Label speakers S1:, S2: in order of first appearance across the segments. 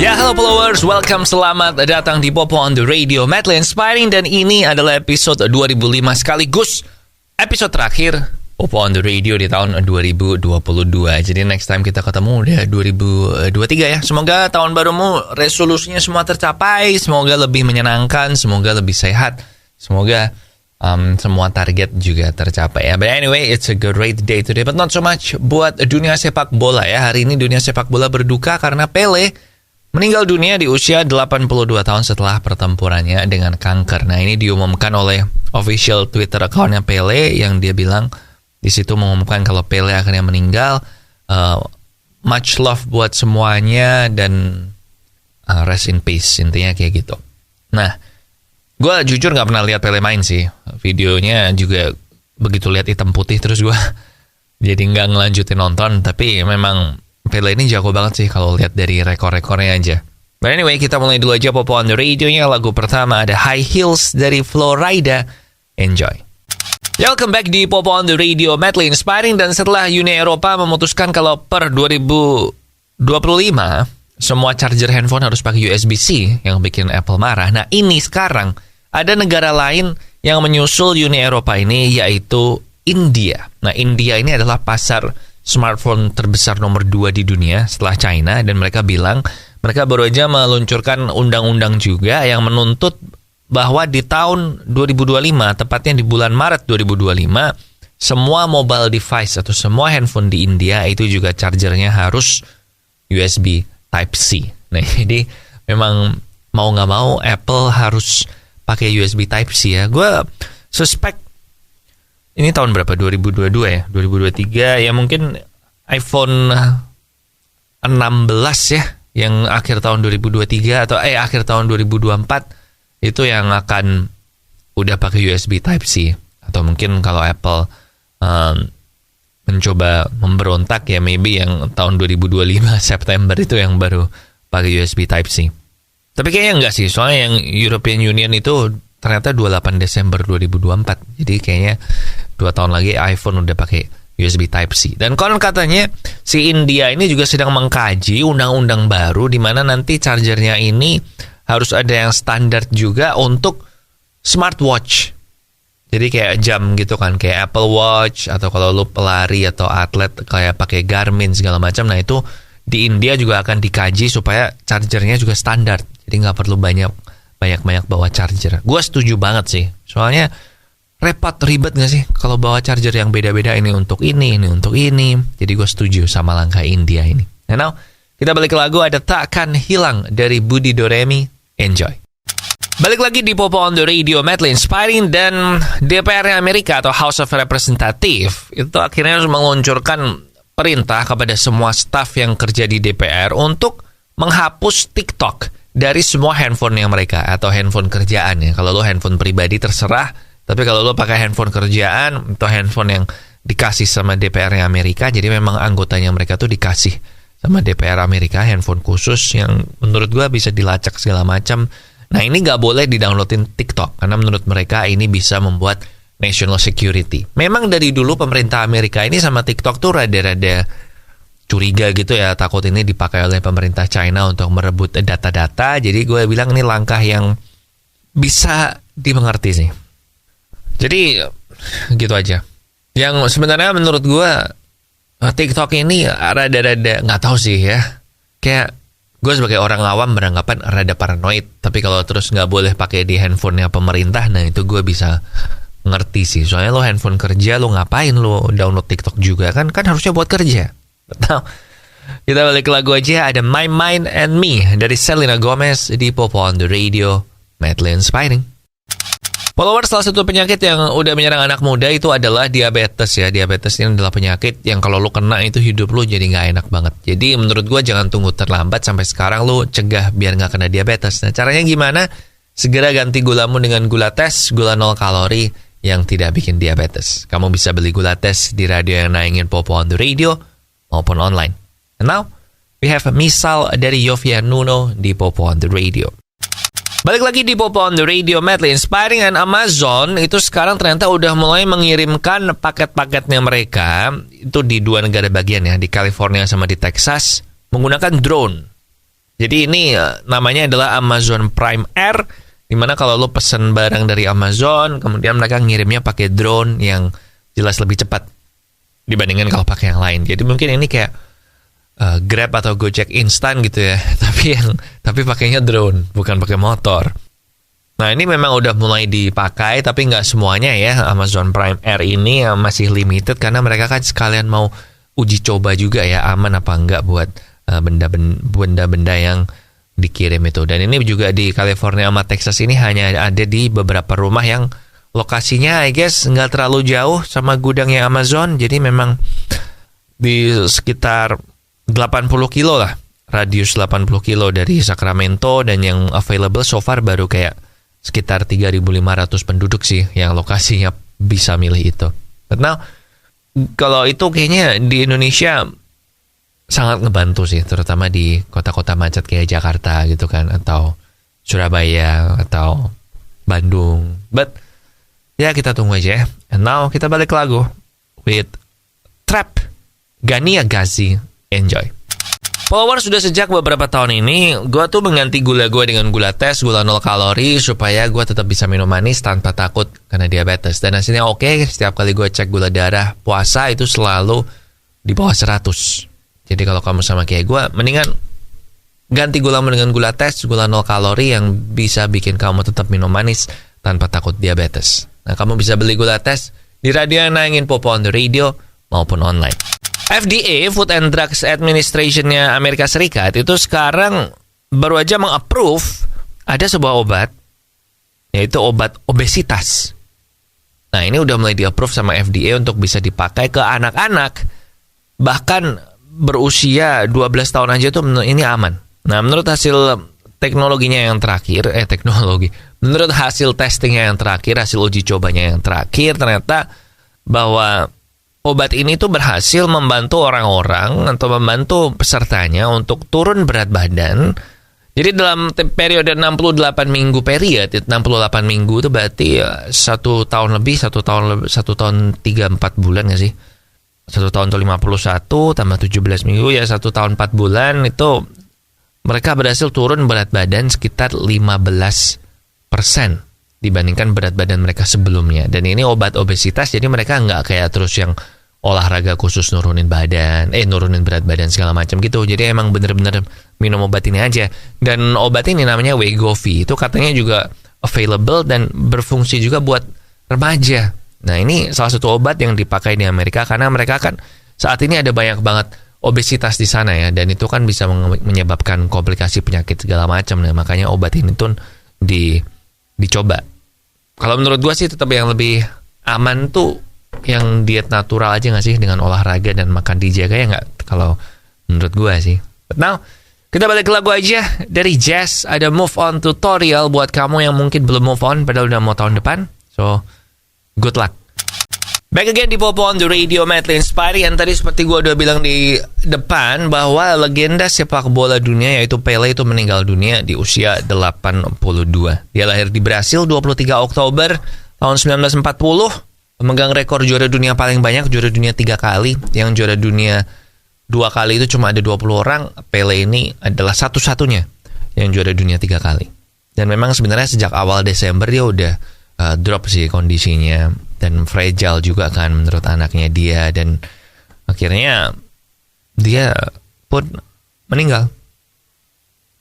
S1: Ya, halo followers, welcome, selamat datang di Popo on the Radio, Madly Inspiring. Dan ini adalah episode 2005 sekaligus episode terakhir Popo on the Radio di tahun 2022. Jadi next time kita ketemu udah 2023 ya. Semoga tahun barumu resolusinya semua tercapai, semoga lebih menyenangkan, semoga lebih sehat, semoga semua target juga tercapai ya. But anyway, it's a great day today, but not so much buat dunia sepak bola ya. Hari ini dunia sepak bola berduka karena Pele meninggal dunia di usia 82 tahun setelah pertempurannya dengan kanker. Nah, ini diumumkan oleh official Twitter account-nya Pele yang dia bilang di situ mengumumkan kalau Pele akhirnya meninggal. Much love buat semuanya dan rest in peace, intinya kayak gitu. Nah, gue jujur gak pernah lihat Pele main sih. Videonya juga begitu lihat hitam putih terus gue jadi gak ngelanjutin nonton. Tapi memang Pele ini jago banget sih kalau lihat dari rekor-rekornya aja. But anyway, kita mulai dulu aja Popo on the Radio-nya. Lagu pertama ada High Heels dari Florida. Enjoy. Ya, welcome back di Popo on the Radio, Madly Inspiring. Dan setelah Uni Eropa memutuskan kalau per 2025 semua charger handphone harus pakai USB-C yang bikin Apple marah. Nah, ini sekarang ada negara lain yang menyusul Uni Eropa ini, yaitu India. Nah, India ini adalah pasar smartphone terbesar nomor 2 di dunia setelah China. Dan mereka bilang, mereka baru aja meluncurkan undang-undang juga yang menuntut bahwa di tahun 2025, tepatnya di bulan Maret 2025, semua mobile device atau semua handphone di India itu juga chargernya harus USB Type-C. Nah, jadi memang mau nggak mau Apple harus pakai USB Type-C ya. Gue suspek ini tahun berapa? 2022 ya? 2023 ya, mungkin iPhone 16 ya yang akhir tahun 2023 atau akhir tahun 2024 itu yang akan udah pakai USB Type-C. Atau mungkin kalau Apple mencoba memberontak ya, maybe yang tahun 2025 September itu yang baru pakai USB Type-C. Tapi kayaknya enggak sih, soalnya yang European Union itu ternyata 28 Desember 2024. Jadi kayaknya 2 tahun lagi iPhone udah pakai USB Type-C. Dan konon katanya si India ini juga sedang mengkaji undang-undang baru di mana nanti chargernya ini harus ada yang standar juga untuk smartwatch. Jadi kayak jam gitu kan, kayak Apple Watch, atau kalau lu pelari atau atlet kayak pakai Garmin segala macam. Nah, itu di India juga akan dikaji supaya chargernya juga standar. Jadi nggak perlu banyak bawa charger. Gue setuju banget sih. Soalnya repot, ribet nggak sih kalau bawa charger yang beda-beda, ini untuk ini untuk ini. Jadi gue setuju sama langkah India ini. Nah, now kita balik ke lagu, ada Takkan Hilang dari Budi Doremi. Enjoy. Balik lagi di Popo on the Radio, Madly Inspiring. Dan DPR Amerika atau House of Representative itu akhirnya harus meluncurkan perintah kepada semua staf yang kerja di DPR untuk menghapus TikTok dari semua handphone yang mereka, atau handphone kerjaan ya. Kalau lo handphone pribadi terserah, tapi kalau lo pakai handphone kerjaan atau handphone yang dikasih sama DPR Amerika, jadi memang anggotanya mereka tuh dikasih sama DPR Amerika handphone khusus yang menurut gue bisa dilacak segala macam. Nah, ini nggak boleh di-downloadin TikTok karena menurut mereka ini bisa membuat national security. Memang dari dulu pemerintah Amerika ini sama TikTok tuh rada-rada curiga gitu ya, takut ini dipakai oleh pemerintah China untuk merebut data-data. Jadi gue bilang ini langkah yang bisa dimengerti sih. Jadi gitu aja. Yang sebenarnya menurut gue TikTok ini rada-rada nggak tahu sih ya. Kayak gue sebagai orang awam beranggapan rada paranoid. Tapi kalau terus nggak boleh pakai di handphonenya pemerintah, nah itu gue bisa ngerti sih. Soalnya lo handphone kerja, lo ngapain lo download TikTok juga kan harusnya buat kerja. Betul. Kita balik ke lagu aja, ada My Mind and Me dari Selena Gomez di Popo on the Radio, Madly Inspiring. Followers, salah satu penyakit yang udah menyerang anak muda itu adalah diabetes ya. Diabetes ini adalah penyakit yang kalau lu kena itu hidup lu jadi gak enak banget. Jadi menurut gue jangan tunggu terlambat, sampai sekarang lu cegah biar gak kena diabetes. Nah, caranya gimana? Segera ganti gulamu dengan gula tes, gula 0 kalori yang tidak bikin diabetes. Kamu bisa beli gula tes di radio yang nayangin Popo on the Radio maupun online. And now, we have Misal dari Yovia Nuno di Popo on the Radio. Balik lagi di Popo on the Radio, Madly Inspiring. And Amazon itu sekarang ternyata udah mulai mengirimkan paket-paketnya mereka itu di 2 negara bagian ya, di California sama di Texas, menggunakan drone. Jadi ini namanya adalah Amazon Prime Air, dimana kalau lo pesen barang dari Amazon, kemudian mereka ngirimnya pakai drone yang jelas lebih cepat dibandingkan kalau pakai yang lain. Jadi mungkin ini kayak Grab atau Gojek instan gitu ya, tapi pakainya drone, bukan pakai motor. Nah ini memang udah mulai dipakai, tapi nggak semuanya ya. Amazon Prime Air ini masih limited karena mereka kan sekalian mau uji coba juga ya, aman apa enggak buat benda-benda yang dikirim itu. Dan ini juga di California sama Texas ini hanya ada di beberapa rumah yang lokasinya I guess nggak terlalu jauh sama gudangnya Amazon. Jadi memang di sekitar 80 kilo lah, radius 80 kilo dari Sacramento, dan yang available so far baru kayak sekitar 3.500 penduduk sih yang lokasinya bisa milih itu. Nah, kalau itu kayaknya di Indonesia sangat ngebantu sih, terutama di kota-kota macet kayak Jakarta gitu kan, atau Surabaya, atau Bandung. But, ya kita tunggu aja ya. And now, kita balik lagu with Trap, Gania Gazi, enjoy. Followers sudah sejak beberapa tahun ini, gue tuh mengganti gula gue dengan gula tes, gula 0 kalori, supaya gue tetap bisa minum manis tanpa takut kena diabetes. Dan hasilnya oke, setiap kali gue cek gula darah puasa itu selalu di bawah 100. Jadi kalau kamu sama kayak gue, mendingan ganti gulamu dengan gula tes, gula 0 kalori yang bisa bikin kamu tetap minum manis tanpa takut diabetes. Nah, kamu bisa beli gula tes di radio yang nayangin Popo on the Radio maupun online. FDA, Food and Drugs Administration-nya Amerika Serikat, itu sekarang baru aja meng-approve ada sebuah obat, yaitu obat obesitas. Nah, ini udah mulai di-approve sama FDA untuk bisa dipakai ke anak-anak, bahkan berusia 12 tahun aja tuh ini aman. Nah, menurut hasil teknologinya yang terakhir, menurut hasil testingnya yang terakhir, hasil uji cobanya yang terakhir, ternyata bahwa obat ini tuh berhasil membantu orang-orang atau membantu pesertanya untuk turun berat badan. Jadi dalam periode 68 minggu 68 minggu itu berarti 1 tahun lebih, 1 tahun 3-4 bulan nggak sih? 1 tahun itu 51 tambah 17 minggu ya 1 tahun 4 bulan itu mereka berhasil turun berat badan sekitar 15% dibandingkan berat badan mereka sebelumnya. Dan ini obat obesitas, jadi mereka nggak kayak terus yang olahraga khusus nurunin berat badan segala macam gitu. Jadi emang bener-bener minum obat ini aja. Dan obat ini namanya Wegovy, itu katanya juga available dan berfungsi juga buat remaja. Nah, ini salah satu obat yang dipakai di Amerika karena mereka kan saat ini ada banyak banget obesitas di sana ya, dan itu kan bisa menyebabkan komplikasi penyakit segala macam. Nah, makanya obat ini tuh dicoba. Kalau menurut gue sih tetap yang lebih aman tuh yang diet natural aja nggak sih, dengan olahraga dan makan dijaga ya nggak? Kalau menurut gue sih. But now, kita balik ke lagu aja dari Jazz, ada Move On Tutorial buat kamu yang mungkin belum move on padahal udah mau tahun depan. So, good luck. Back again di Popo on the Radio, Madly Inspiring. Yang tadi seperti gue udah bilang di depan bahwa legenda sepak bola dunia yaitu Pele itu meninggal dunia di usia 82. Dia lahir di Brasil 23 Oktober tahun 1940. Memegang rekor juara dunia paling banyak, juara dunia 3 kali. Yang juara dunia 2 kali itu cuma ada 20 orang. Pele ini adalah satu-satunya yang juara dunia 3 kali. Dan memang sebenarnya sejak awal Desember dia udah drop sih kondisinya, dan fragile juga kan menurut anaknya dia, dan akhirnya dia pun meninggal.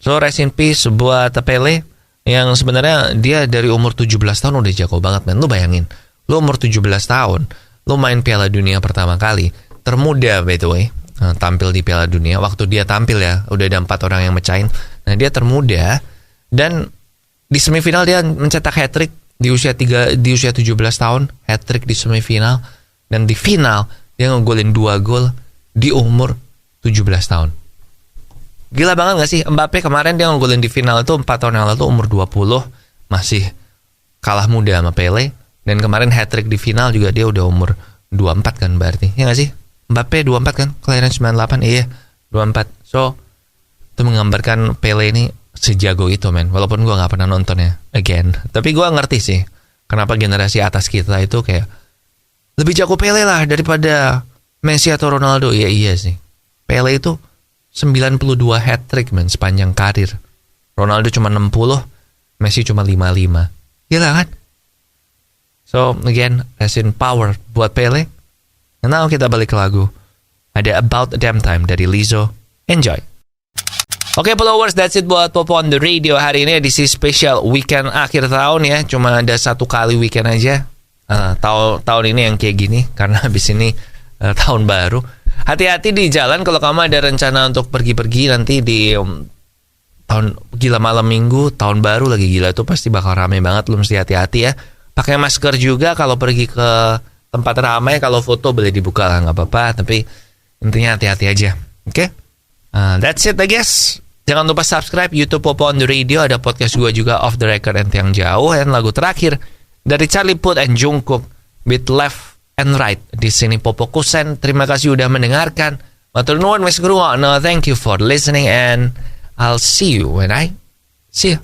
S1: So rest in peace buat Pele yang sebenarnya dia dari umur 17 tahun udah jago banget, man. Lu bayangin, lu umur 17 tahun, lu main Piala Dunia pertama kali, termuda by the way, tampil di Piala Dunia. Waktu dia tampil ya, udah ada 4 orang yang mecahin. Nah, dia termuda, dan di semifinal dia mencetak hat-trick. Di usia 17 tahun, hat-trick di semifinal, dan di final dia ngegolin 2 gol di umur 17 tahun. Gila banget gak sih? Mbappe kemarin dia ngegolin di final itu 4 tahun yang lalu umur 20, masih kalah muda sama Pele, dan kemarin hat-trick di final juga dia udah umur 24 kan berarti. Ya gak sih? Mbappe 24 kan? Kelahiran 98, iya 24. So, itu menggambarkan Pele ini sejago itu, men. Walaupun gue gak pernah nonton ya, again. Tapi gue ngerti sih kenapa generasi atas kita itu kayak lebih jago Pele lah daripada Messi atau Ronaldo. Ya iya sih, Pele itu 92 hat-trick men sepanjang karir. Ronaldo cuma 60, Messi cuma 55. Gila kan? So again, rest in power buat Pele. And now kita balik ke lagu. Ada About a Damn Time dari Lizzo. Enjoy. Oke, followers, that's it buat Popo on the Radio hari ini, edisi spesial weekend akhir tahun ya. Cuma ada satu kali weekend aja tahun ini yang kayak gini, karena habis ini tahun baru. Hati-hati di jalan kalau kamu ada rencana untuk pergi-pergi nanti di tahun gila malam minggu, tahun baru lagi gila itu pasti bakal ramai banget. Lu mesti hati-hati ya. Pakai masker juga kalau pergi ke tempat ramai. Kalau foto boleh dibuka lah, nggak apa-apa. Tapi intinya hati-hati aja. Oke? That's it I guess. Jangan lupa subscribe YouTube Popo on the Radio. Ada podcast gue juga, Off the Record and Yang Jauh. Dan lagu terakhir dari Charlie Puth and Jungkook, With Left and Right. Di sini Popo Kusen. Terima kasih udah mendengarkan. Matur nuwun wis ngrungokno. Thank you for listening and I'll see you when I see you.